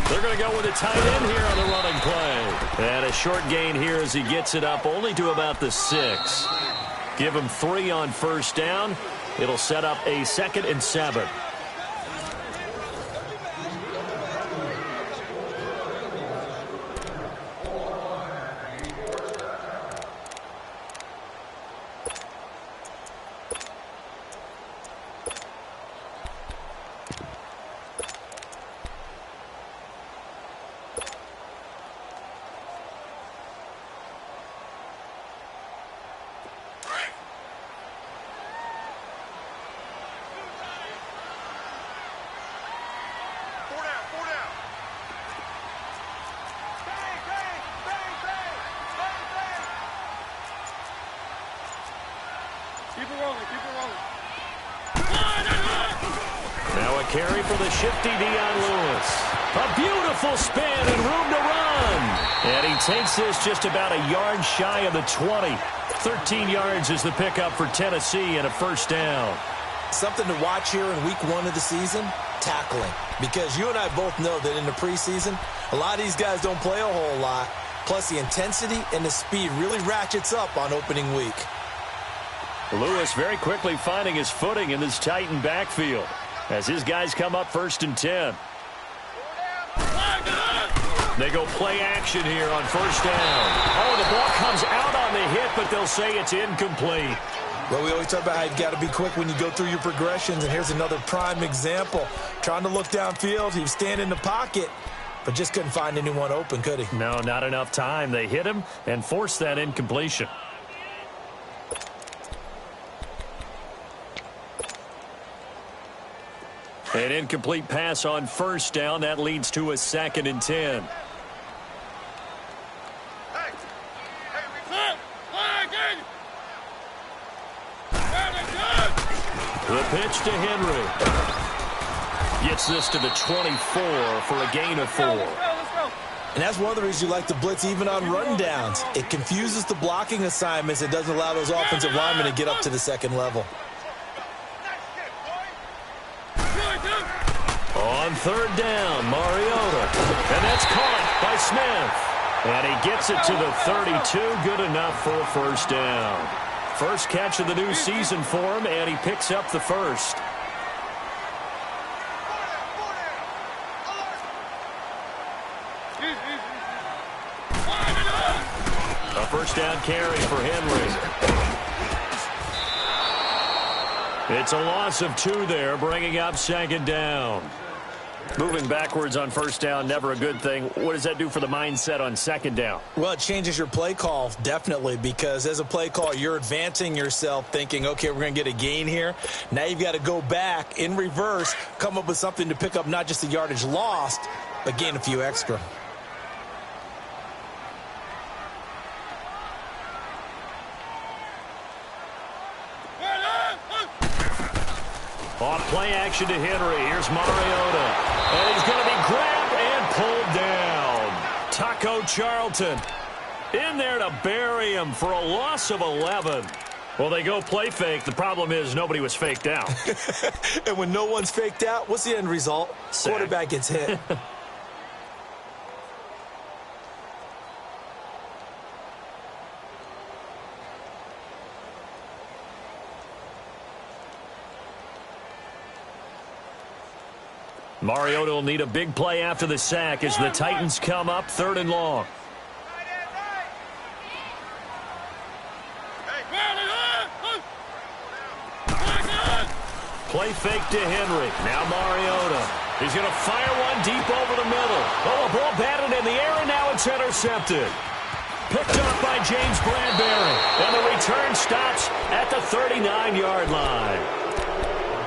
They're going to go with a tight end here on the running play. And a short gain here as he gets it up only to about the 6. Give him 3 on first down. It'll set up a 2nd and 7. Now a carry for the shifty Dion Lewis. A beautiful spin and room to run. And he takes this just about a yard shy of the 20. 13 yards is the pickup for Tennessee and a first down. Something to watch here in week 1 of the season, tackling. Because you and I both know that in the preseason, a lot of these guys don't play a whole lot. Plus the intensity and the speed really ratchets up on opening week. Lewis very quickly finding his footing in this Titan backfield as his guys come up 1st and 10. They go play action here on first down. Oh, the ball comes out on the hit, but they'll say it's incomplete. Well, we always talk about how you got to be quick when you go through your progressions, and here's another prime example. Trying to look downfield, he was standing in the pocket, but just couldn't find anyone open, could he? No, not enough time. They hit him and forced that incompletion. An incomplete pass on first down. That leads to a 2nd and 10. The pitch to Henry. Gets this to the 24 for a gain of 4. And that's one of the reasons you like to blitz even on rundowns. It confuses the blocking assignments. It doesn't allow those offensive linemen to get up to the 2nd level. On 3rd down, Mariota. And that's caught by Smith. And he gets it to the 32. Good enough for a first down. First catch of the new season for him, and he picks up the first. A first down carry for Henry. It's a loss of 2 there, bringing up 2nd down. Moving backwards on first down, never a good thing. What does that do for the mindset on 2nd down? Well, it changes your play call, definitely, because as a play call, you're advancing yourself thinking, okay, we're going to get a gain here. Now you've got to go back in reverse, come up with something to pick up not just the yardage lost, but gain a few extra. On play action to Henry. Here's Mariota. And he's going to be grabbed and pulled down. Taco Charlton in there to bury him for a loss of 11. Well, they go play fake. The problem is nobody was faked out. And when no one's faked out, what's the end result? Sack. Quarterback gets hit. Mariota will need a big play after the sack as the Titans come up 3rd and long. Play fake to Henry. Now Mariota. He's going to fire one deep over the middle. Oh, a ball batted in the air, and now it's intercepted. Picked up by James Bradbury. And the return stops at the 39-yard line.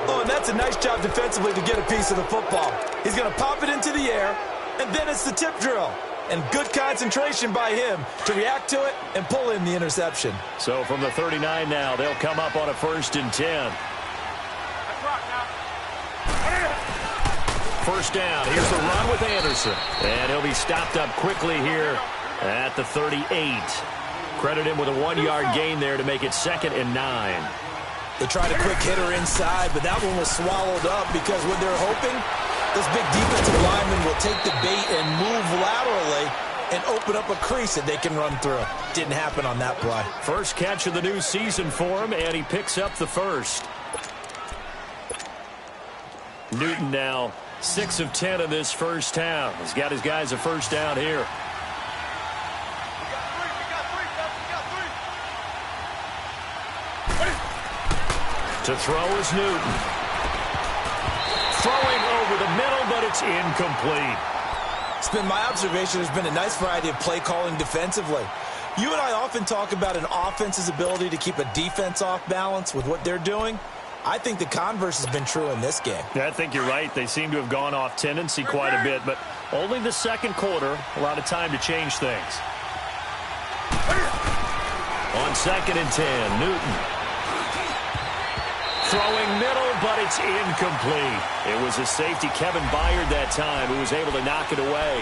Oh, and that's a nice job defensively to get a piece of the football. He's going to pop it into the air, and then it's the tip drill. And good concentration by him to react to it and pull in the interception. So from the 39 now, they'll come up on a 1st and 10. First down. Here's the run with Anderson. And he'll be stopped up quickly here at the 38. Credit him with a 1-yard gain there to make it 2nd and 9. They tried a quick hitter inside, but that one was swallowed up because what they're hoping, This big defensive lineman will take the bait and move laterally and open up a crease that they can run through. Didn't happen on that play. First catch of the new season for him, and he picks up the first. Newton now 6 of 10 in this first half. He's got his guys a first down here. To throw is Newton. Throwing over the middle, but it's incomplete. It's been my observation there's been a nice variety of play calling defensively. You and I often talk about an offense's ability to keep a defense off balance with what they're doing. I think the converse has been true in this game. Yeah, I think you're right. They seem to have gone off tendency quite a bit, but only the second quarter, a lot of time to change things. On 2nd and 10, Newton. Throwing middle, but it's incomplete. It was a safety, Kevin Byard, that time, who was able to knock it away.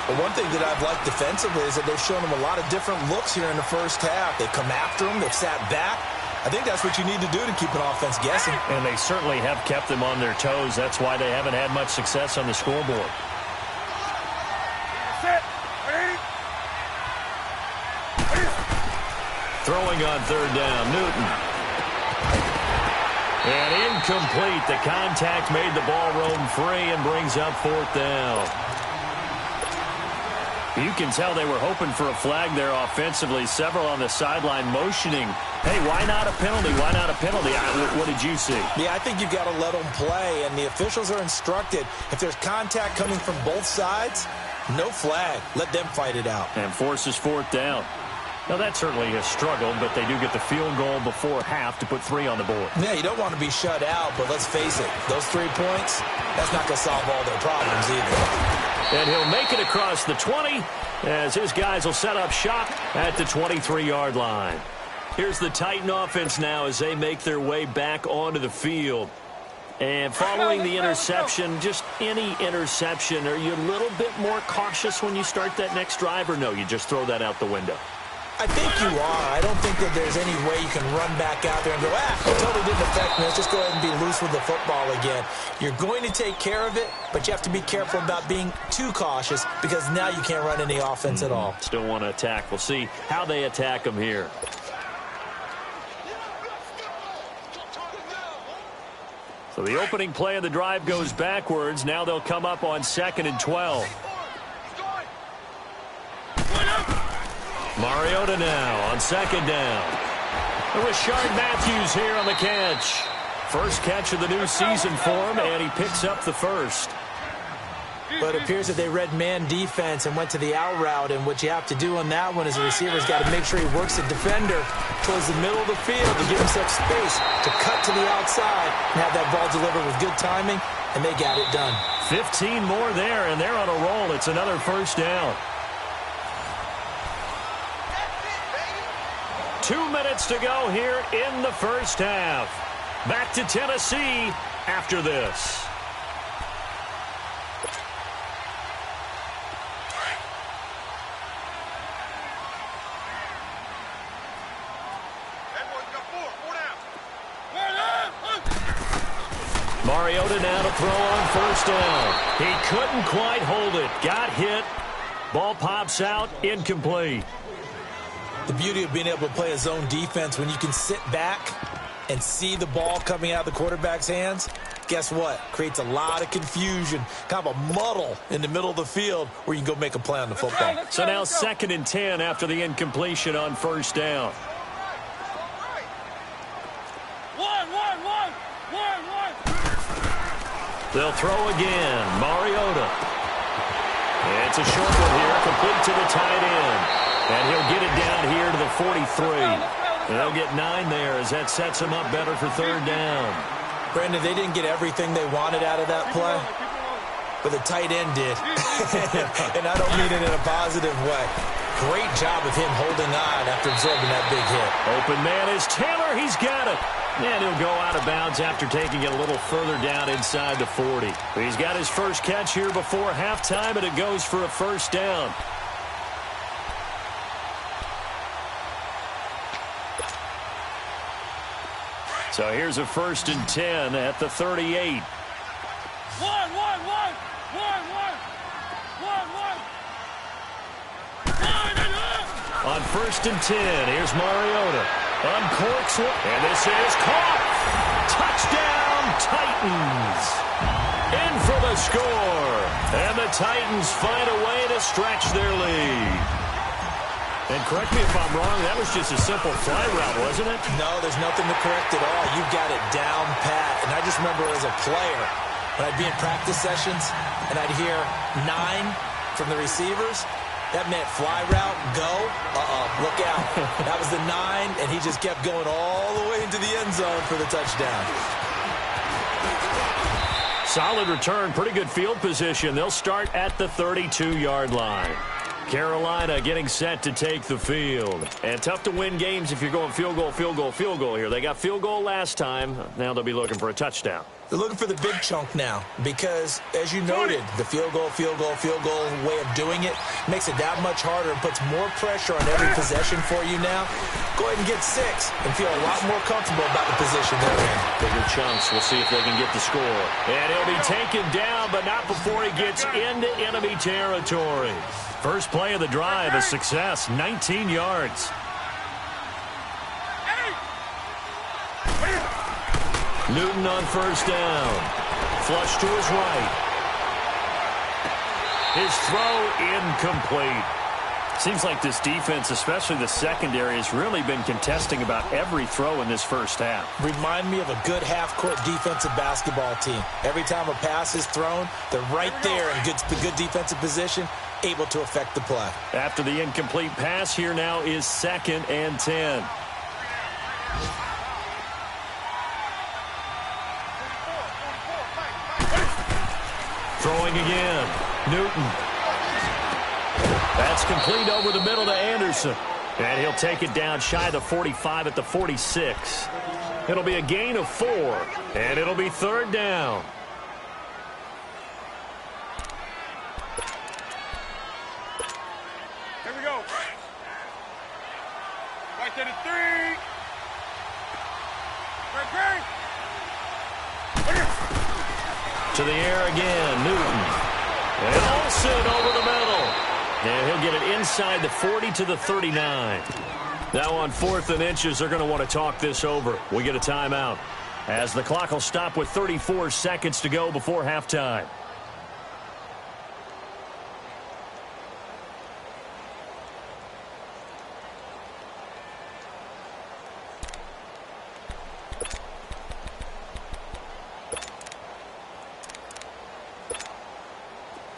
But one thing that I've liked defensively is that they've shown them a lot of different looks here in the first half. They come after them. They've sat back. I think that's what you need to do to keep an offense guessing. And they certainly have kept them on their toes. That's why they haven't had much success on the scoreboard. Throwing on 3rd down, Newton. And incomplete. The contact made the ball roam free and brings up 4th down. You can tell they were hoping for a flag there offensively. Several on the sideline motioning. Hey, why not a penalty? Why not a penalty? What did you see? Yeah, I think you've got to let them play, and the officials are instructed. If there's contact coming from both sides, no flag. Let them fight it out. And forces 4th down. Now, that certainly has struggled, but they do get the field goal before half to put 3 on the board. Yeah, you don't want to be shut out, but let's face it, those 3 points, that's not going to solve all their problems either. And he'll make it across the 20 as his guys will set up shop at the 23-yard line. Here's the Titan offense now as they make their way back onto the field. And following the interception, just any interception, are you a little bit more cautious when you start that next drive, or no, you just throw that out the window? I think you are. I don't think that there's any way you can run back out there and go, it totally didn't affect me. Let's just go ahead and be loose with the football again. You're going to take care of it, but you have to be careful about being too cautious because now you can't run any offense at all. Still want to attack. We'll see how they attack them here. So the opening play of the drive goes backwards. Now they'll come up on 2nd and 12. Mariota now on 2nd down. Rashard Matthews here on the catch. First catch of the new season for him, and he picks up the first. But it appears that they read man defense and went to the out route, and what you have to do on that one is the receiver's got to make sure he works the defender towards the middle of the field to give himself space to cut to the outside and have that ball delivered with good timing, and they got it done. 15 more there, and they're on a roll. It's another first down. 2 minutes to go here in the first half. Back to Tennessee after this. Mariota now to throw on 1st down. He couldn't quite hold it. Got hit. Ball pops out. Incomplete. The beauty of being able to play a zone defense when you can sit back and see the ball coming out of the quarterback's hands, guess what? Creates a lot of confusion, kind of a muddle in the middle of the field where you can go make a play on the football. So now 2nd and 10 after the incompletion on 1st down. They'll throw again. Mariota. It's a short one here, complete to the tight end. And he'll get it down here to the 43. They'll get 9 there as that sets him up better for 3rd down. Brandon, they didn't get everything they wanted out of that play, but the tight end did. And I don't mean it in a positive way. Great job of him holding on after absorbing that big hit. Open man is Taylor. He's got it. And he'll go out of bounds after taking it a little further down inside the 40. He's got his first catch here before halftime, and it goes for a first down. So here's a 1st and 10 at the 38. On 1st and 10, here's Mariota. Uncorks one, and this is caught. Touchdown, Titans. In for the score. And the Titans find a way to stretch their lead. And correct me if I'm wrong, that was just a simple fly route, wasn't it? No, there's nothing to correct at all. You got it down pat. And I just remember as a player, when I'd be in practice sessions and I'd hear 9 from the receivers, that meant fly route, go, look out. That was the 9, and he just kept going all the way into the end zone for the touchdown. Solid return, pretty good field position. They'll start at the 32-yard line. Carolina getting set to take the field. And tough to win games if you're going field goal, field goal, field goal here. They got field goal last time. Now they'll be looking for a touchdown. They're looking for the big chunk now because, as you noted, the field goal way of doing it makes it that much harder and puts more pressure on every possession for you now. Go ahead and get 6 and feel a lot more comfortable about the position they're in. Bigger chunks. We'll see if they can get the score. And he'll be taken down, but not before he gets into enemy territory. First play of the drive, a success, 19 yards. Newton on 1st down. Flush to his right. His throw incomplete. Seems like this defense, especially the secondary, has really been contesting about every throw in this first half. Remind me of a good half-court defensive basketball team. Every time a pass is thrown, they're right there in good defensive position, able to affect the play. After the incomplete pass, here now is 2nd and 10. Throwing again. Newton. That's complete over the middle to Anderson. And he'll take it down shy of the 45 at the 46. It'll be a gain of 4. And it'll be 3rd down. Here we go. Right to the 3. Right. To the air again, Newton. And Olsen over the middle. And he'll get it inside the 40 to the 39. Now on 4th and inches, they're going to want to talk this over. We get a timeout as the clock will stop with 34 seconds to go before halftime.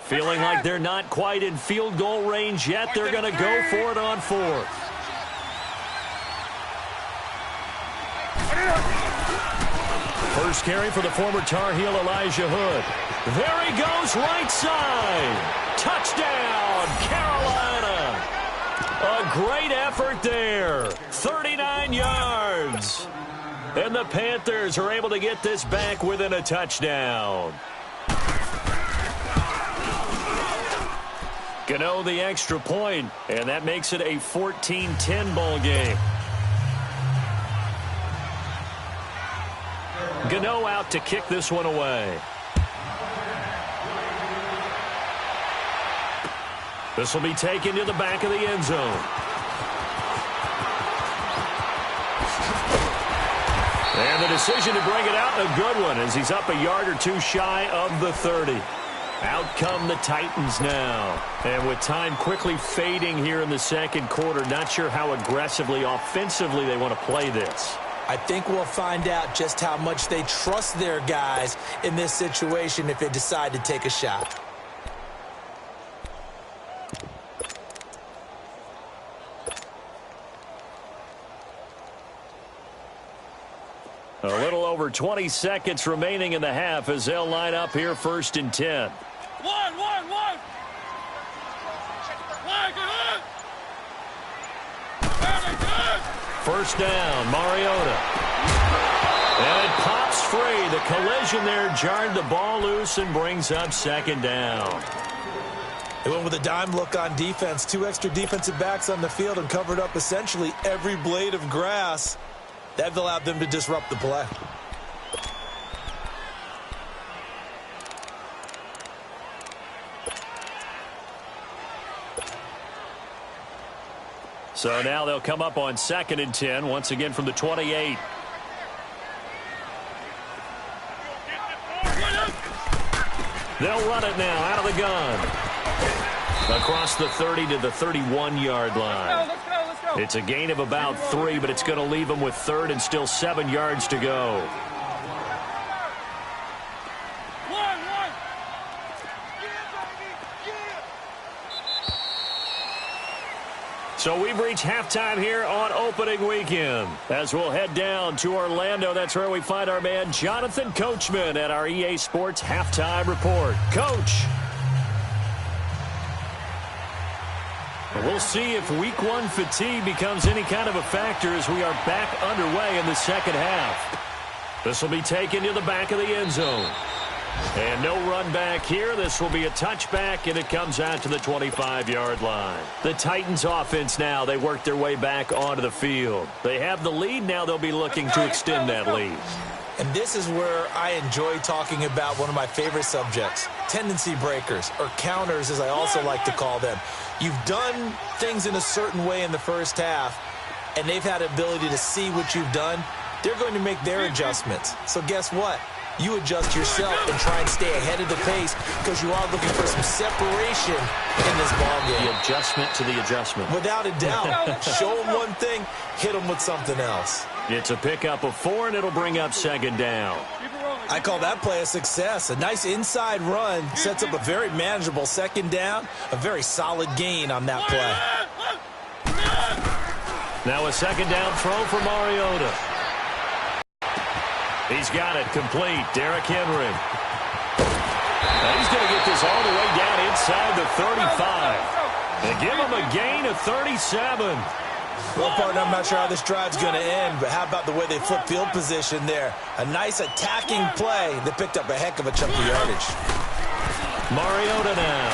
Feeling like they're not quite in field goal range yet. They're going to go for it on 4th. First carry for the former Tar Heel Elijah Hood. There he goes, right side. Touchdown, Carolina. A great effort there. 39 yards. And the Panthers are able to get this back within a touchdown. Gano the extra point, and that makes it a 14-10 ball game. Gano out to kick this one away. This will be taken to the back of the end zone. And the decision to bring it out, a good one, as he's up a yard or two shy of the 30. Out come the Titans now. And with time quickly fading here in the second quarter, not sure how aggressively, offensively they want to play this. I think we'll find out just how much they trust their guys in this situation if they decide to take a shot. A little over 20 seconds remaining in the half as they'll line up here 1st and 10. One. First down, Mariota. And it pops free. The collision there jarred the ball loose and brings up 2nd down. They went with a dime look on defense. 2 extra defensive backs on the field and covered up essentially every blade of grass. That allowed them to disrupt the play. So now they'll come up on 2nd and 10, once again from the 28. They'll run it now out of the gun. Across the 30 to the 31-yard line. Let's go. It's a gain of about 3, but it's going to leave them with 3rd and still 7 yards to go. So we've reached halftime here on opening weekend. As we'll head down to Orlando, that's where we find our man Jonathan Coachman at our EA Sports Halftime Report. Coach. We'll see if Week 1 fatigue becomes any kind of a factor as we are back underway in the second half. This will be taken to the back of the end zone. And no run back here. This will be a touchback, and it comes out to the 25-yard line. The Titans offense now, they work their way back onto the field. They have the lead. Now they'll be looking to extend that lead. And this is where I enjoy talking about one of my favorite subjects, tendency breakers, or counters as I also like to call them. You've done things in a certain way in the first half, and they've had the ability to see what you've done. They're going to make their adjustments. So guess what? You adjust yourself and try and stay ahead of the pace because you are looking for some separation in this ballgame. The adjustment to the adjustment. Without a doubt. Show them one thing, hit them with something else. It's a pickup of 4, and it'll bring up 2nd down. I call that play a success. A nice inside run sets up a very manageable 2nd down, a very solid gain on that play. Now a 2nd down throw for Mariota. He's got it complete. Derrick Henry. Now he's going to get this all the way down inside the 35. And give him a gain of 37. Well, partner, I'm not sure how this drive's going to end, but how about the way they flip field position there? A nice attacking play that picked up a heck of a chunk of yardage. Mariota now.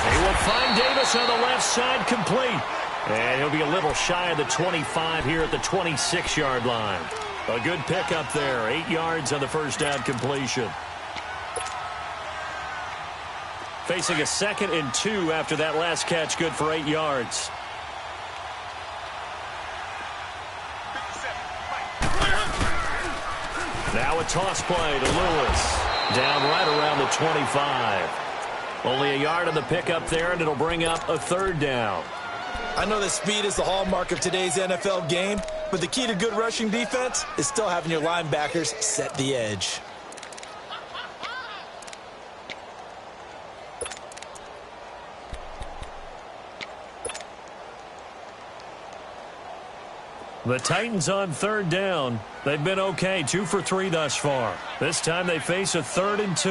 He will find Davis on the left side complete. And he'll be a little shy of the 25 here at the 26-yard line. A good pickup there. 8 yards on the first down completion. Facing a 2nd and 2 after that last catch, good for 8 yards. Now a toss play to Lewis. Down right around the 25. Only a yard on the pickup there, and it'll bring up a 3rd down. I know that speed is the hallmark of today's NFL game, but the key to good rushing defense is still having your linebackers set the edge. The Titans on 3rd down. They've been okay, 2 for 3 thus far. This time they face a 3rd and 2.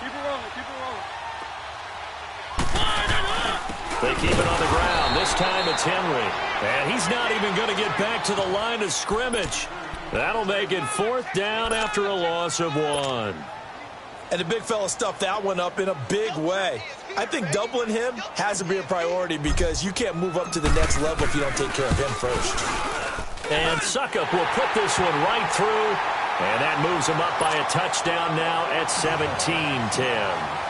Keep it rolling. They keep it on the ground. This time it's Henry. And he's not even going to get back to the line of scrimmage. That'll make it 4th down after a loss of 1. And the big fella stuffed that one up in a big way. I think doubling him has to be a priority because you can't move up to the next level if you don't take care of him first. And Suckup will put this one right through. And that moves him up by a touchdown now at 17-10.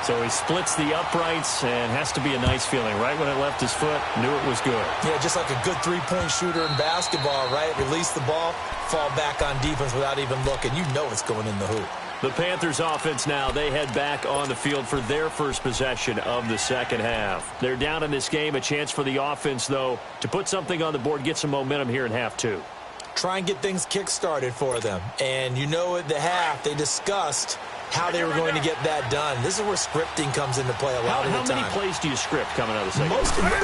So he splits the uprights and has to be a nice feeling. Right when it left his foot, knew it was good. Yeah, just like a good three-point shooter in basketball, right? Release the ball, fall back on defense without even looking. You know it's going in the hoop. The Panthers offense now, they head back on the field for their first possession of the second half. They're down in this game. A chance for the offense, though, to put something on the board, get some momentum here in half 2. Try and get things kick-started for them. And you know at the half, they discussed how they were going to get that done. This is where scripting comes into play a lot of the time. How many plays do you script coming out of the second?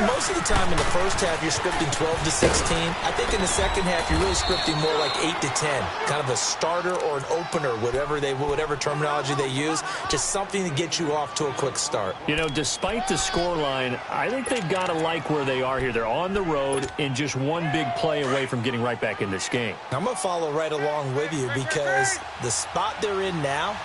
Most of the time in the first half, you're scripting 12 to 16. I think in the second half, you're really scripting more like 8 to 10. Kind of a starter or an opener, whatever terminology they use. Just something to get you off to a quick start. You know, despite the scoreline, I think they've got to like where they are here. They're on the road and just one big play away from getting right back in this game. I'm going to follow right along with you because the spot they're in now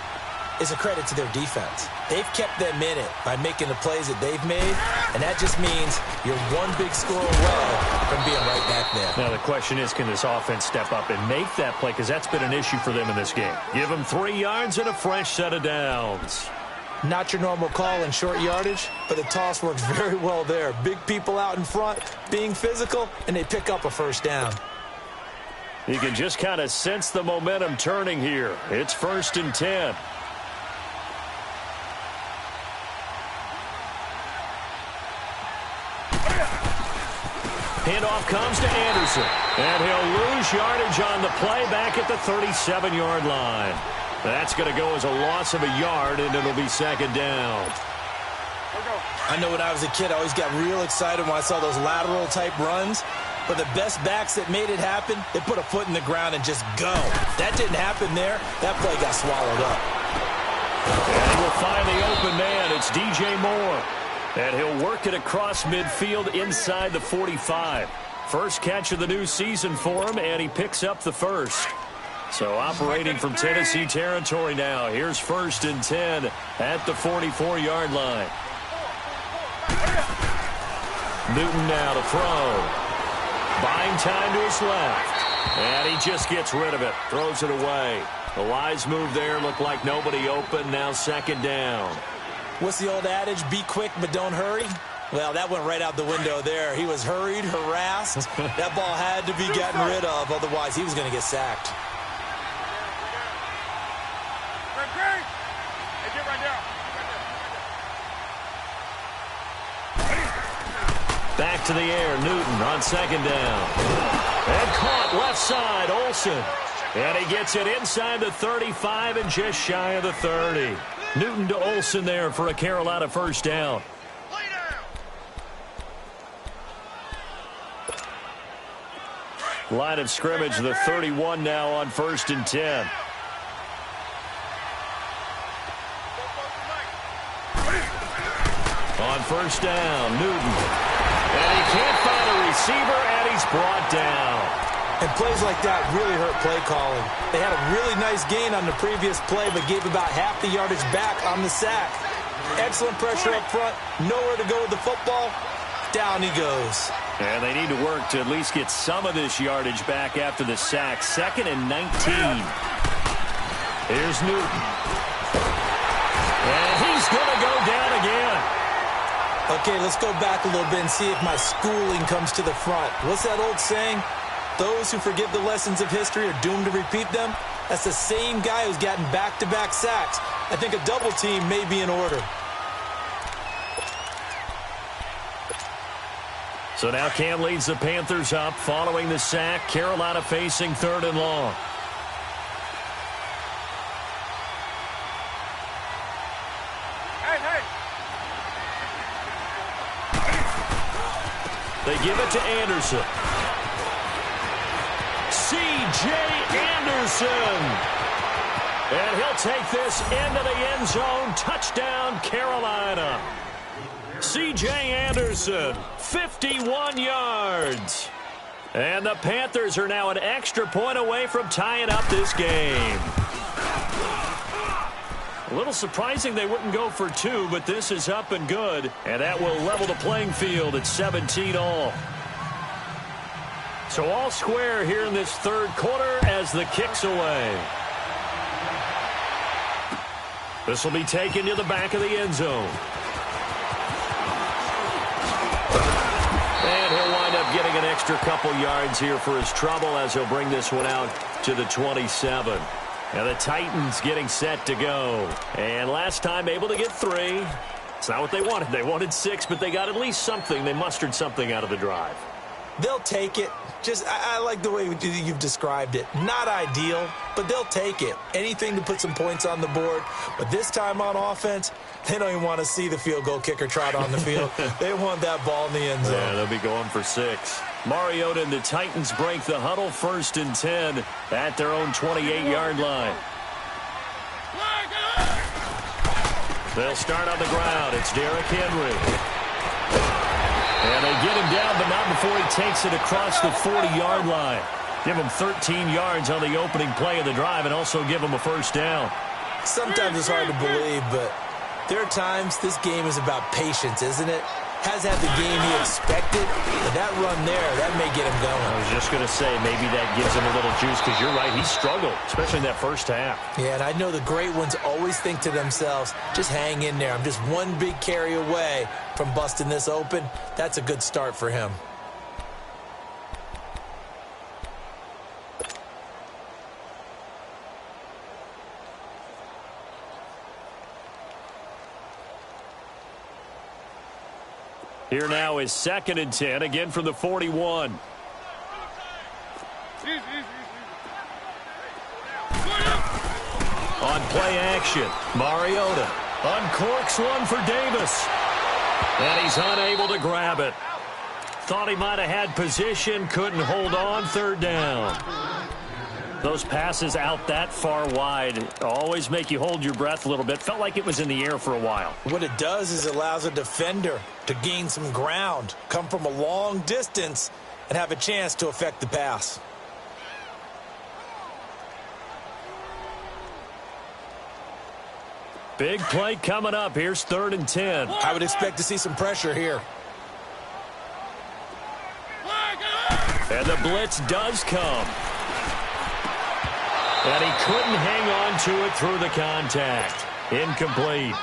is a credit to their defense. They've kept them in it by making the plays that they've made, and that just means you're one big score away from being right back there. Now the question is, can this offense step up and make that play? Because that's been an issue for them in this game. Give them 3 yards and a fresh set of downs. Not your normal call in short yardage, but the toss works very well there. Big people out in front, being physical, and they pick up a first down. You can just kind of sense the momentum turning here. It's 1st and 10. Handoff comes to Anderson, and he'll lose yardage on the play back at the 37-yard line. That's going to go as a loss of a yard, and it'll be 2nd down. I know when I was a kid, I always got real excited when I saw those lateral-type runs. But the best backs that made it happen, they put a foot in the ground and just go. That didn't happen there. That play got swallowed up. And we'll find the open man. It's DJ Moore. And he'll work it across midfield inside the 45. First catch of the new season for him, and he picks up the first. So operating from Tennessee territory now. Here's 1st and 10 at the 44-yard line. Newton now to throw. Buying time to his left. And he just gets rid of it. Throws it away. The wise move there. Looked like nobody open. Now 2nd down. What's the old adage? Be quick, but don't hurry. Well, that went right out the window there. He was hurried, harassed. That ball had to be gotten rid of. Otherwise, he was going to get sacked. Back to the air, Newton on 2nd down. And caught left side, Olsen. And he gets it inside the 35 and just shy of the 30. Newton to Olsen there for a Carolina first down. Line of scrimmage, the 31 now on 1st and 10. On 1st down, Newton. And he can't find a receiver, and he's brought down. And plays like that really hurt play calling. They had a really nice gain on the previous play, but gave about half the yardage back on the sack. Excellent pressure up front. Nowhere to go with the football. Down he goes. And they need to work to at least get some of this yardage back after the sack. 2nd and 19. Here's Newton. And he's going to go down again. Okay, let's go back a little bit and see if my schooling comes to the front. What's that old saying? Those who forget the lessons of history are doomed to repeat them. That's the same guy who's gotten back-to-back sacks. I think a double team may be in order. So now Cam leads the Panthers up following the sack. Carolina facing 3rd and long. They give it to Anderson. C.J. Anderson. And he'll take this into the end zone. Touchdown, Carolina. C.J. Anderson, 51 yards. And the Panthers are now an extra point away from tying up this game. A little surprising they wouldn't go for 2, but this is up and good. And that will level the playing field at 17 all. So all square here in this 3rd quarter as the kick's away. This will be taken to the back of the end zone. And he'll wind up getting an extra couple yards here for his trouble as he'll bring this one out to the 27. And the Titans getting set to go. And last time able to get 3. It's not what they wanted. They wanted 6, but they got at least something. They mustered something out of the drive. They'll take it. I like the way you've described it. Not ideal, but they'll take it. Anything to put some points on the board. But this time on offense, they don't even want to see the field goal kicker trot on the field. They want that ball in the end zone. Yeah, they'll be going for 6. Mariota and the Titans break the huddle 1st and 10 at their own 28-yard line. They'll start on the ground. It's Derrick Henry. And they get him down, but not before he takes it across the 40-yard line. Give him 13 yards on the opening play of the drive and also give him a first down. Sometimes it's hard to believe, but there are times this game is about patience, isn't it? has had the game he expected, but that run there, that may get him going. I was just going to say, maybe that gives him a little juice, because you're right, he struggled, especially in that first half. Yeah, and I know the great ones always think to themselves, just hang in there. I'm just one big carry away from busting this open. That's a good start for him. Here now is 2nd and 10, again from the 41. On play action, Mariota uncorks one for Davis. And he's unable to grab it. Thought he might have had position, couldn't hold on, 3rd down. Those passes out that far wide always make you hold your breath a little bit. Felt like it was in the air for a while. What it does is it allows a defender to gain some ground, come from a long distance, and have a chance to affect the pass. Big play coming up. Here's 3rd and 10. I would expect to see some pressure here. And the blitz does come. And he couldn't hang on to it through the contact. Incomplete.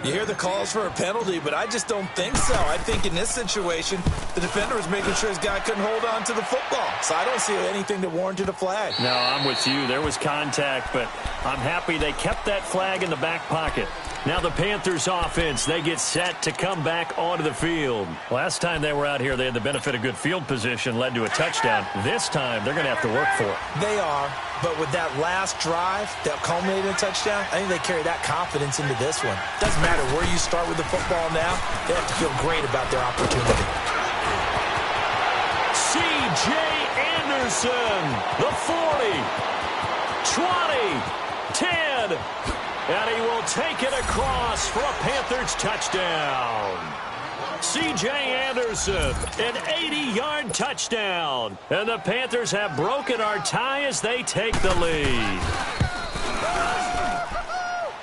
You hear the calls for a penalty, but I just don't think so. I think in this situation, the defender was making sure his guy couldn't hold on to the football. So I don't see anything that warranted a flag. No, I'm with you. There was contact, but I'm happy they kept that flag in the back pocket. Now the Panthers offense, they get set to come back onto the field. Last time they were out here, they had the benefit of good field position, led to a touchdown. This time, they're going to have to work for it. They are, but with that last drive that culminated in a touchdown, I think they carry that confidence into this one. Doesn't matter where you start with the football now, they have to feel great about their opportunity. C.J. Anderson, the 40, 20, 10. And he will take it across for a Panthers touchdown. C.J. Anderson, an 80-yard touchdown. And the Panthers have broken our tie as they take the lead.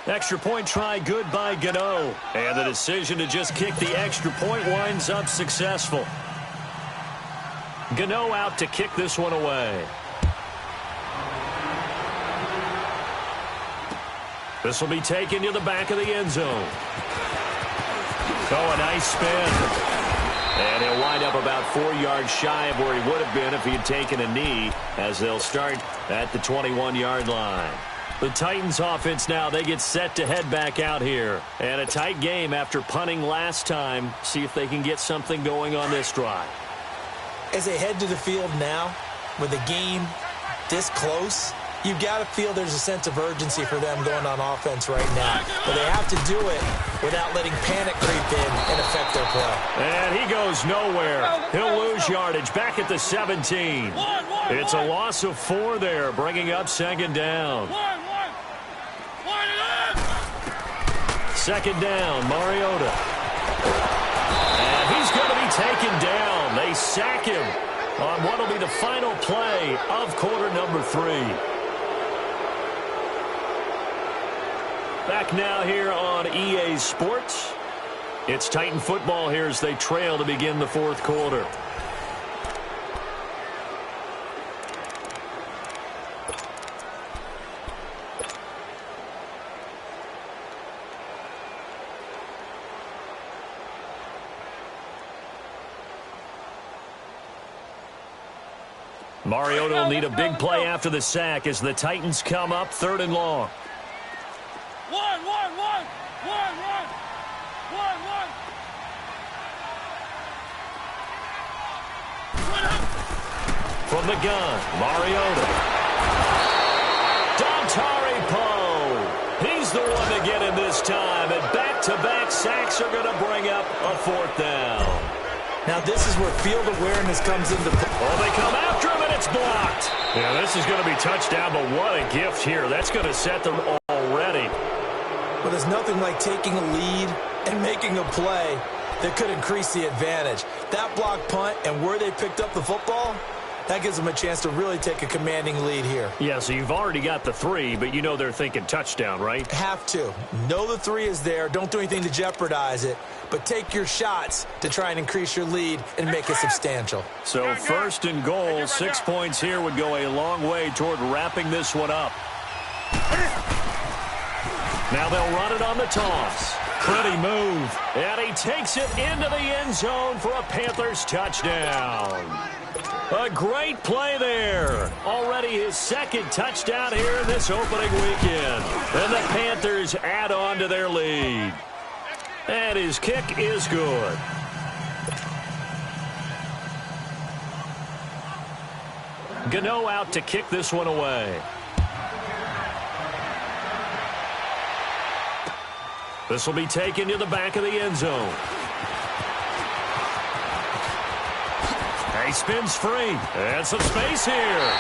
Extra point try good by Gano. And the decision to just kick the extra point winds up successful. Gano out to kick this one away. This will be taken to the back of the end zone. Oh, a nice spin. And he'll wind up about 4 yards shy of where he would have been if he had taken a knee, as they'll start at the 21-yard line. The Titans offense now, they get set to head back out here. And a tight game after punting last time. See if they can get something going on this drive. As they head to the field now, with the game this close, you've got to feel there's a sense of urgency for them going on offense right now. But they have to do it without letting panic creep in and affect their play. And he goes nowhere. He'll lose yardage back at the 17. It's a loss of 4 there, bringing up 2nd down. 2nd down, Mariota. And he's going to be taken down. They sack him on what will be the final play of quarter number 3. Back now here on EA Sports. It's Titan football here as they trail to begin the 4th quarter. Mariota will need a big play after the sack as the Titans come up 3rd and long. From the gun, Mariota. Dontari Poe. He's the one to get him this time, and back-to-back sacks are going to bring up a 4th down. Now this is where field awareness comes into play. Oh, they come after him, and it's blocked. Yeah, this is going to be touchdown, but what a gift here. That's going to set them already. But there's nothing like taking a lead and making a play that could increase the advantage. That block punt and where they picked up the football, That gives them a chance to really take a commanding lead here. Yeah, so you've already got the 3, but you know they're thinking touchdown, right? Have to. Know the 3 is there. Don't do anything to jeopardize it. But take your shots to try and increase your lead and make it substantial. So 1st and goal, 6 points here would go a long way toward wrapping this one up. Now they'll run it on the toss. Pretty move. And he takes it into the end zone for a Panthers touchdown. A great play there. Already his 2nd touchdown here in this opening weekend. And the Panthers add on to their lead. And his kick is good. Gano out to kick this one away. This will be taken to the back of the end zone. He spins free. And some space here.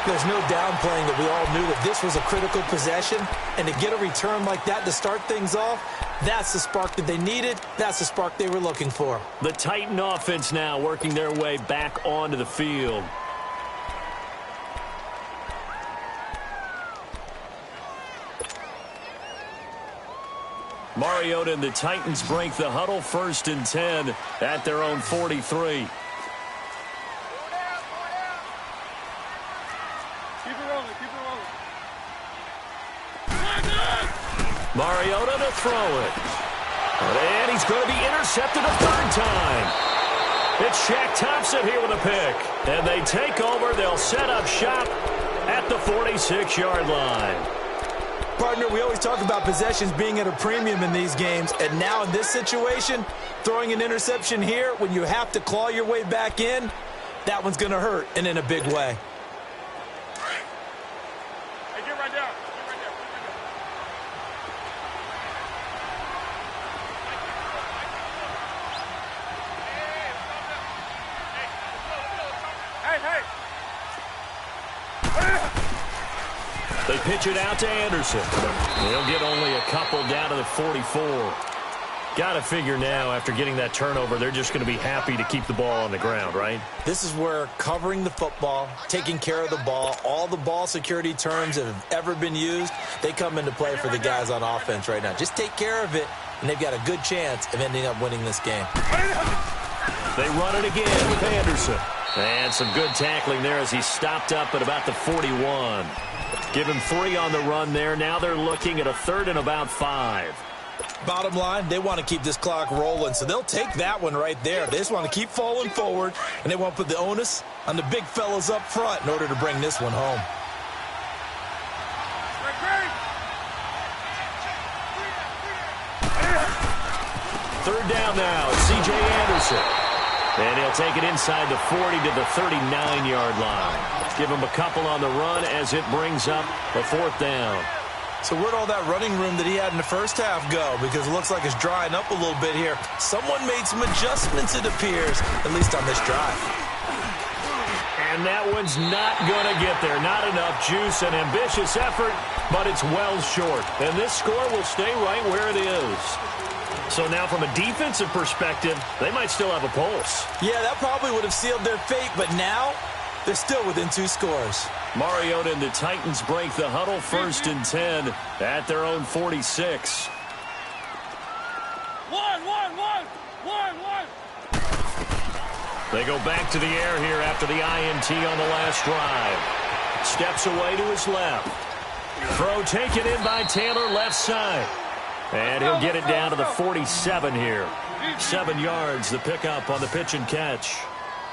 There's no downplaying that we all knew that this was a critical possession. And to get a return like that to start things off, that's the spark that they needed. That's the spark they were looking for. The Titan offense now working their way back onto the field. Mariota and the Titans break the huddle 1st and 10 at their own 43. Mariota to throw it. And he's going to be intercepted a 3rd time. It's Shaq Thompson here with a pick. And they take over. They'll set up shop at the 46-yard line. Partner, we always talk about possessions being at a premium in these games. And now in this situation, throwing an interception here when you have to claw your way back in, that one's going to hurt, and in a big way. Hey, get right down. They pitch it out to Anderson. They'll get only a couple down to the 44. Got to figure now, after getting that turnover, they're just going to be happy to keep the ball on the ground, right? This is where covering the football, taking care of the ball, all the ball security terms that have ever been used, they come into play for the guys on offense right now. Just take care of it, and they've got a good chance of ending up winning this game. They run it again with Anderson. And some good tackling there as he stopped up at about the 41. Give him 3 on the run there. Now they're looking at a 3rd and about 5. Bottom line, they want to keep this clock rolling, so they'll take that one right there. They just want to keep falling forward, and they want to put the onus on the big fellas up front in order to bring this one home. 3rd down now. It's C.J. Anderson. And he'll take it inside the 40 to the 39-yard line. Give him a couple on the run as it brings up a 4th down. So where'd all that running room that he had in the first half go? Because it looks like it's drying up a little bit here. Someone made some adjustments, it appears, at least on this drive. And that one's not going to get there. Not enough juice. An ambitious effort, but it's well short. And this score will stay right where it is. So now from a defensive perspective, they might still have a pulse. Yeah, that probably would have sealed their fate, but now they're still within 2 scores. Mariota and the Titans break the huddle 1st and 10 at their own 46. One. They go back to the air here after the INT on the last drive. Steps away to his left. Throw taken in by Taylor left side. And he'll get it down to the 47 here. 7 yards, the pickup on the pitch and catch.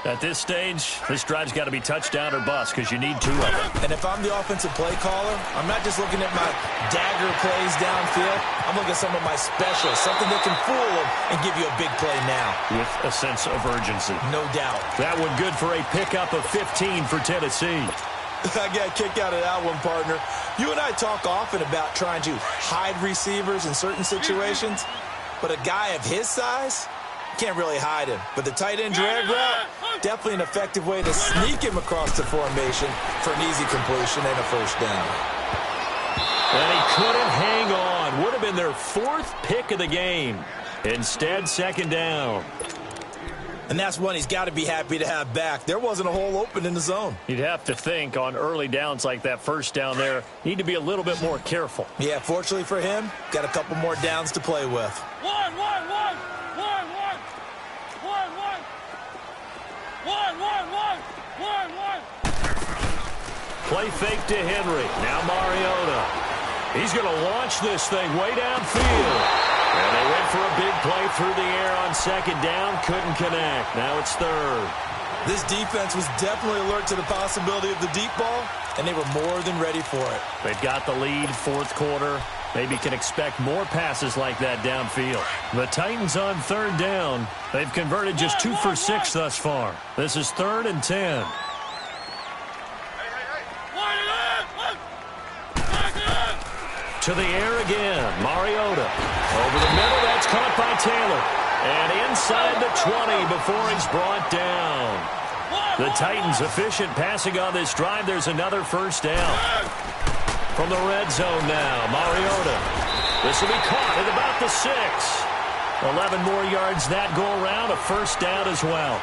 At this stage, this drive's got to be touchdown or bust because you need 2 of them. And if I'm the offensive play caller, I'm not just looking at my dagger plays downfield. I'm looking at some of my specials, something that can fool them and give you a big play now. With a sense of urgency. No doubt. That one good for a pickup of 15 for Tennessee. I got a kick out of that one, partner. You and I talk often about trying to hide receivers in certain situations, but a guy of his size can't really hide him. But the tight end drag route, definitely an effective way to sneak him across the formation for an easy completion and a 1st down. And he couldn't hang on. Would have been their 4th pick of the game. Instead, 2nd down. And that's one he's got to be happy to have back. There wasn't a hole open in the zone. You'd have to think on early downs like that first down there, need to be a little bit more careful. Yeah, fortunately for him, got a couple more downs to play with. One. Play fake to Henry. Now Mariota. He's going to launch this thing way downfield. And they went for a big play through the air on second down. Couldn't connect. Now it's third. This defense was definitely alert to the possibility of the deep ball, and they were more than ready for it. They've got the lead, fourth quarter. Maybe can expect more passes like that downfield. The Titans on third down. They've converted just 2 for 6 thus far. This is 3rd and 10. To the air again. Mariota. Over the middle. That's caught by Taylor. And inside the 20 before he's brought down. The Titans efficient passing on this drive. There's another first down. From the red zone now. Mariota. This will be caught at about the 6. 11 more yards that go around. A first down as well.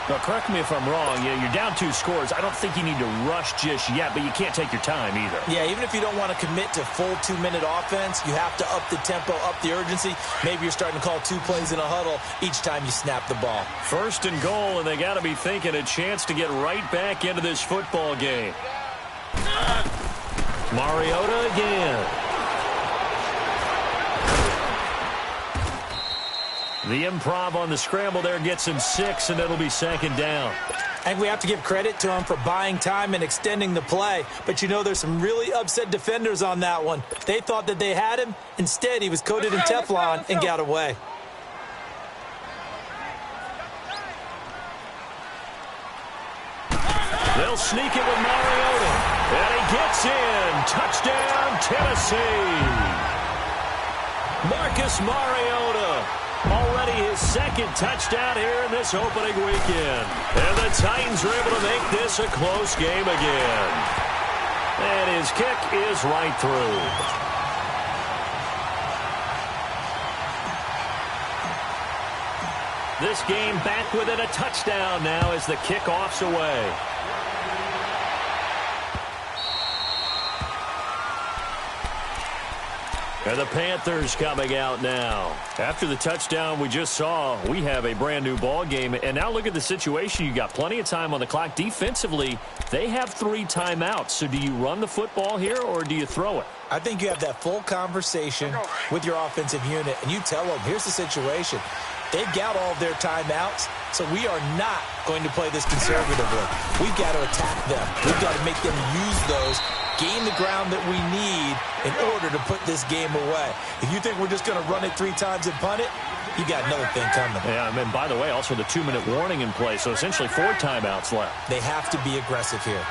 Now, correct me if I'm wrong. You're down 2 scores. I don't think you need to rush just yet, but you can't take your time either. Yeah, even if you don't want to commit to full 2-minute offense, you have to up the tempo, up the urgency. Maybe you're starting to call 2 plays in a huddle each time you snap the ball. First and goal, and they got to be thinking a chance to get right back into this football game. Mariota again. The improv on the scramble there gets him 6, and it'll be second down. I think we have to give credit to him for buying time and extending the play. But, you know, there's some really upset defenders on that one. They thought that they had him. Instead, he was coated in Teflon and got away. They'll sneak it with Mariota. And he gets in. Touchdown, Tennessee. Marcus Mariota. Already his 2nd touchdown here in this opening weekend. And the Titans are able to make this a close game again. And his kick is right through. This game back within a touchdown now as the kickoff's away. And the Panthers coming out now. After the touchdown we just saw, we have a brand new ball game. And now look at the situation. You got plenty of time on the clock. Defensively, they have 3 timeouts. So do you run the football here or do you throw it? I think you have that full conversation with your offensive unit, and you tell them, here's the situation. They've got all of their timeouts, so we are not going to play this conservatively. We've got to attack them. We've got to make them use those, gain the ground that we need in order to put this game away. If you think we're just going to run it 3 times and punt it, you got another thing coming. Yeah, and by the way, also the 2-minute warning in play, so essentially 4 timeouts left. They have to be aggressive here.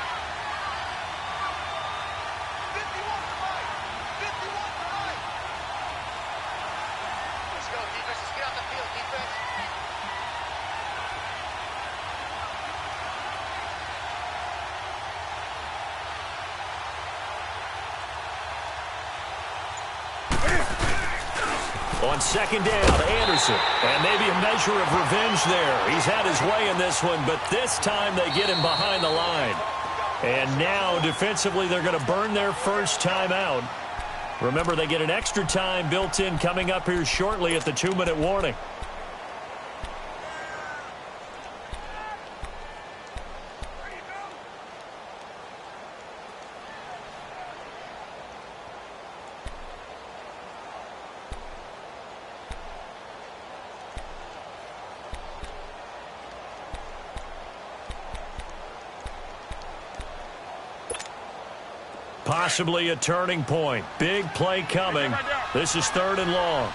On second down, Anderson. And maybe a measure of revenge there. He's had his way in this one, but this time they get him behind the line. And now, defensively, they're going to burn their first timeout. Remember, they get an extra time built in coming up here shortly at the 2-minute warning. Possibly a turning point. Big play coming. This is 3rd and long.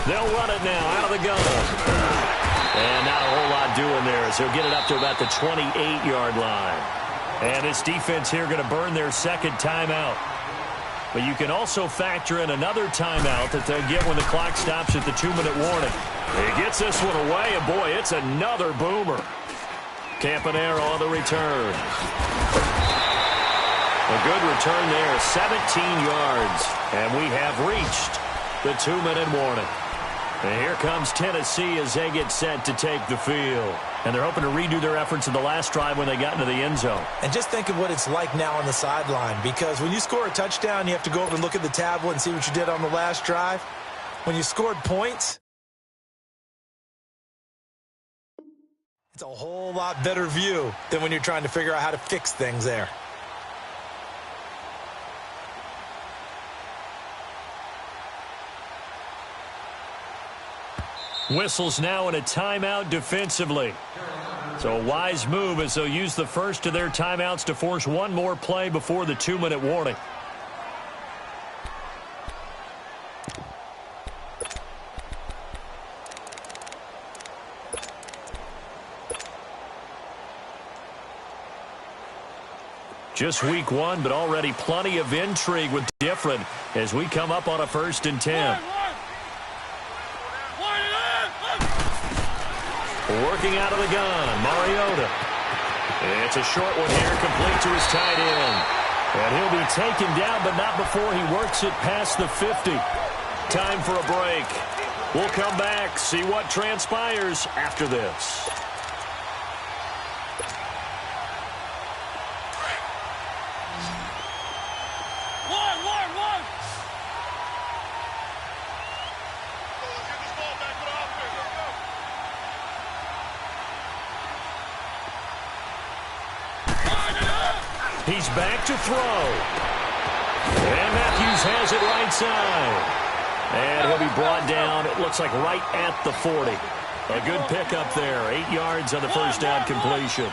They'll run it now out of the gun. And not a whole lot doing there as he'll get it up to about the 28-yard line. And this defense here going to burn their 2nd timeout. But you can also factor in another timeout that they'll get when the clock stops at the 2-minute warning. He gets this one away, and boy, it's another boomer. Campanero on the return. A good return there, 17 yards. And we have reached the 2-minute warning. And here comes Tennessee as they get set to take the field. And they're hoping to redo their efforts in the last drive when they got into the end zone. And just think of what it's like now on the sideline, because when you score a touchdown, you have to go over and look at the tablet and see what you did on the last drive. When you scored points, it's a whole lot better view than when you're trying to figure out how to fix things there. Whistles now in a timeout defensively. So a wise move as they'll use the first of their timeouts to force one more play before the 2-minute warning. Just week 1, but already plenty of intrigue with different as we come up on a 1st and 10. Working out of the gun, Mariota. It's a short one here, complete to his tight end. And he'll be taken down, but not before he works it past the 50. Time for a break. We'll come back, see what transpires after this. He's back to throw. And Matthews has it right side. And he'll be brought down, it looks like right at the 40. A good pickup there. 8 yards on the first down completion.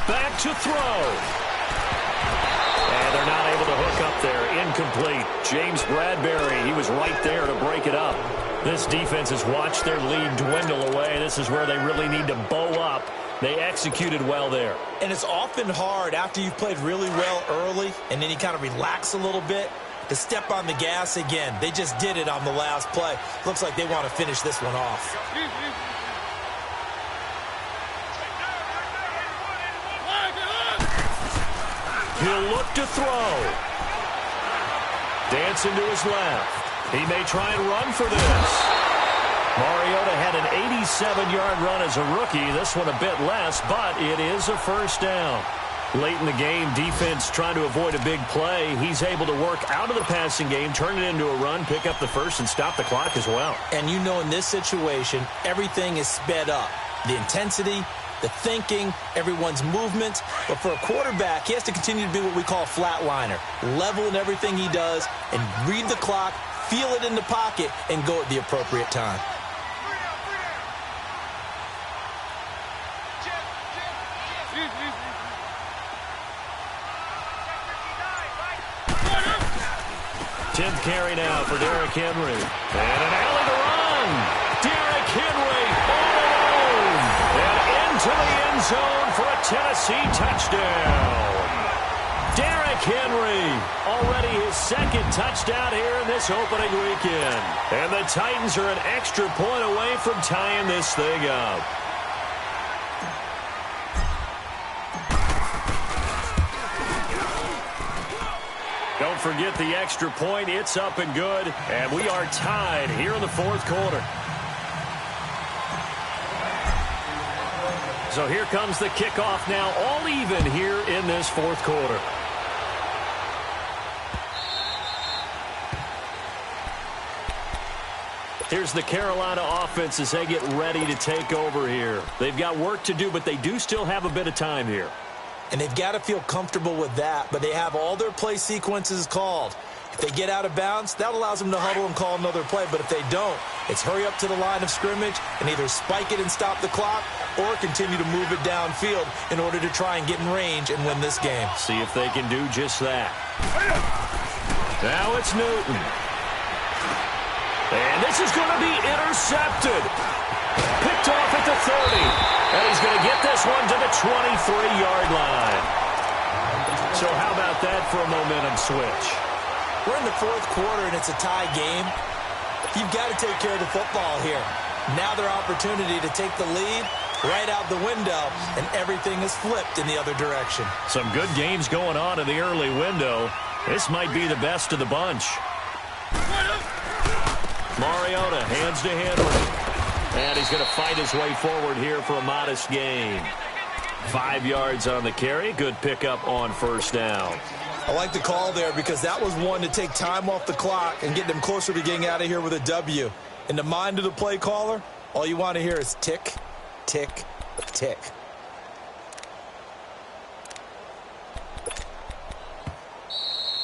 Back to throw. And they're not able to hook up there. Incomplete. James Bradbury, he was right there to break it up. This defense has watched their lead dwindle away. This is where they really need to bow up. They executed well there. And it's often hard after you've played really well early and then you kind of relax a little bit to step on the gas again. They just did it on the last play. Looks like they want to finish this one off. He'll look to throw. Dancing to his left. He may try and run for this. Mariota had an 87-yard run as a rookie. This one a bit less, but it is a first down. Late in the game, defense trying to avoid a big play. He's able to work out of the passing game, turn it into a run, pick up the first, and stop the clock as well. And you know in this situation, everything is sped up. The intensity, the thinking, everyone's movement. But for a quarterback, he has to continue to be what we call a flatliner. Level in everything he does and read the clock, feel it in the pocket, and go at the appropriate time. Tenth carry now for Derrick Henry. And an alley to run. Derrick Henry all alone. And into the end zone for a Tennessee touchdown. Derrick Henry, already his second touchdown here in this opening weekend. And the Titans are an extra point away from tying this thing up. Don't forget the extra point. It's up and good. And we are tied here in the fourth quarter. So here comes the kickoff now, all even here in this fourth quarter. Here's the Carolina offense as they get ready to take over here. They've got work to do, but they do still have a bit of time here. And they've got to feel comfortable with that, but they have all their play sequences called. If they get out of bounds, that allows them to huddle and call another play. But if they don't, it's hurry up to the line of scrimmage and either spike it and stop the clock or continue to move it downfield in order to try and get in range and win this game. See if they can do just that. Now it's Newton. And this is going to be intercepted. Picked off at the 30. And he's going to get this one to the 23-yard line. So how about that for a momentum switch? We're in the fourth quarter, and it's a tie game. You've got to take care of the football here. Now their opportunity to take the lead right out the window, and everything is flipped in the other direction. Some good games going on in the early window. This might be the best of the bunch. Mariota hands to Henry. And he's going to fight his way forward here for a modest gain. 5 yards on the carry. Good pickup on first down. I like the call there because that was one to take time off the clock and get them closer to getting out of here with a W. In the mind of the play caller, all you want to hear is tick, tick, tick.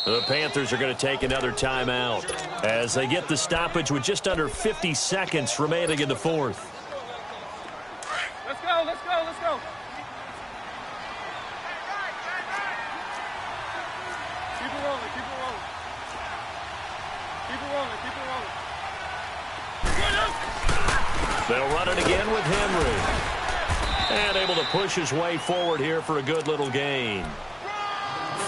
The Panthers are going to take another timeout as they get the stoppage with just under 50 seconds remaining in the fourth. Let's go, let's go, let's go. Keep it rolling, keep it rolling. Keep it rolling, keep it rolling. They'll run it again with Henry. And able to push his way forward here for a good little gain.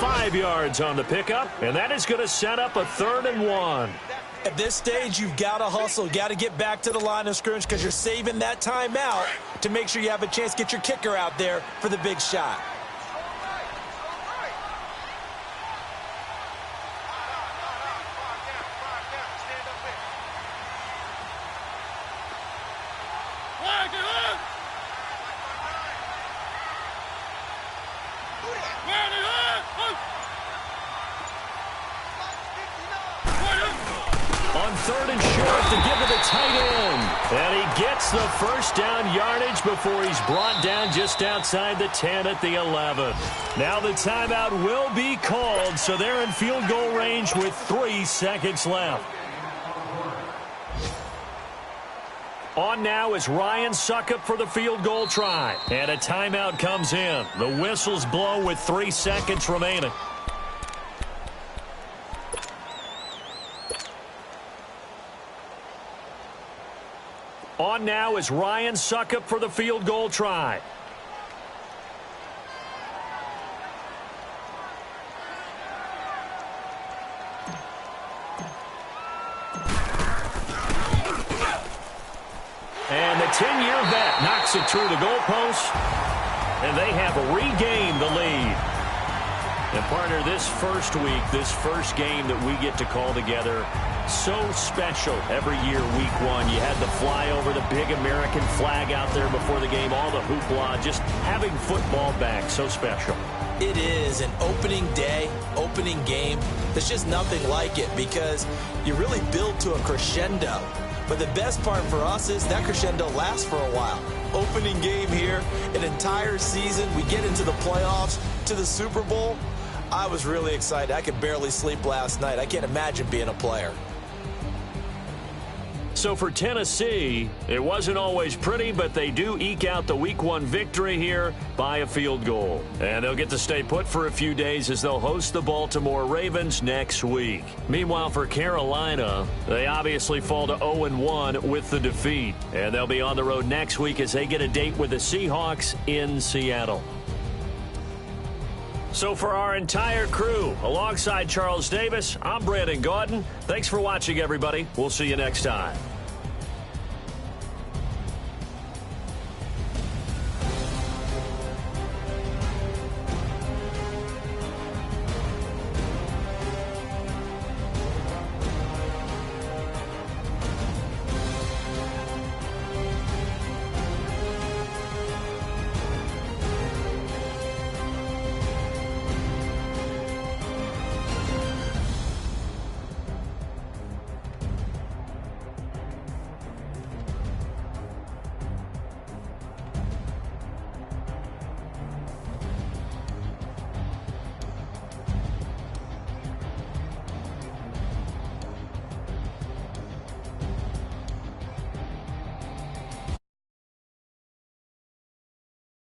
5 yards on the pickup, and that is going to set up a 3rd and 1. At this stage, you've got to hustle. You've got to get back to the line of scrimmage because you're saving that timeout to make sure you have a chance to get your kicker out there for the big shot. On 3rd and short to give to the tight end. And he gets the first down yardage before he's brought down just outside the 10 at the 11. Now the timeout will be called, so they're in field goal range with 3 seconds left. On now is Ryan Suckup for the field goal try. And a timeout comes in. The whistles blow with 3 seconds remaining. On now is Ryan Suckup for the field goal try. And the 10-year vet knocks it through the goalpost, and they have regained the lead. And partner, this first week, this first game that we get to call together, so special every year, week 1. You had the fly over the big American flag out there before the game, all the hoopla, just having football back, so special. It is an opening day, opening game. There's just nothing like it because you really build to a crescendo. But the best part for us is that crescendo lasts for a while. Opening game here, an entire season. We get into the playoffs, to the Super Bowl. I was really excited. I could barely sleep last night. I can't imagine being a player. So for Tennessee, it wasn't always pretty, but they do eke out the Week 1 victory here by a field goal. And they'll get to stay put for a few days as they'll host the Baltimore Ravens next week. Meanwhile, for Carolina, they obviously fall to 0-1 with the defeat. And they'll be on the road next week as they get a date with the Seahawks in Seattle. So for our entire crew, alongside Charles Davis, I'm Brandon Gaudin. Thanks for watching, everybody. We'll see you next time.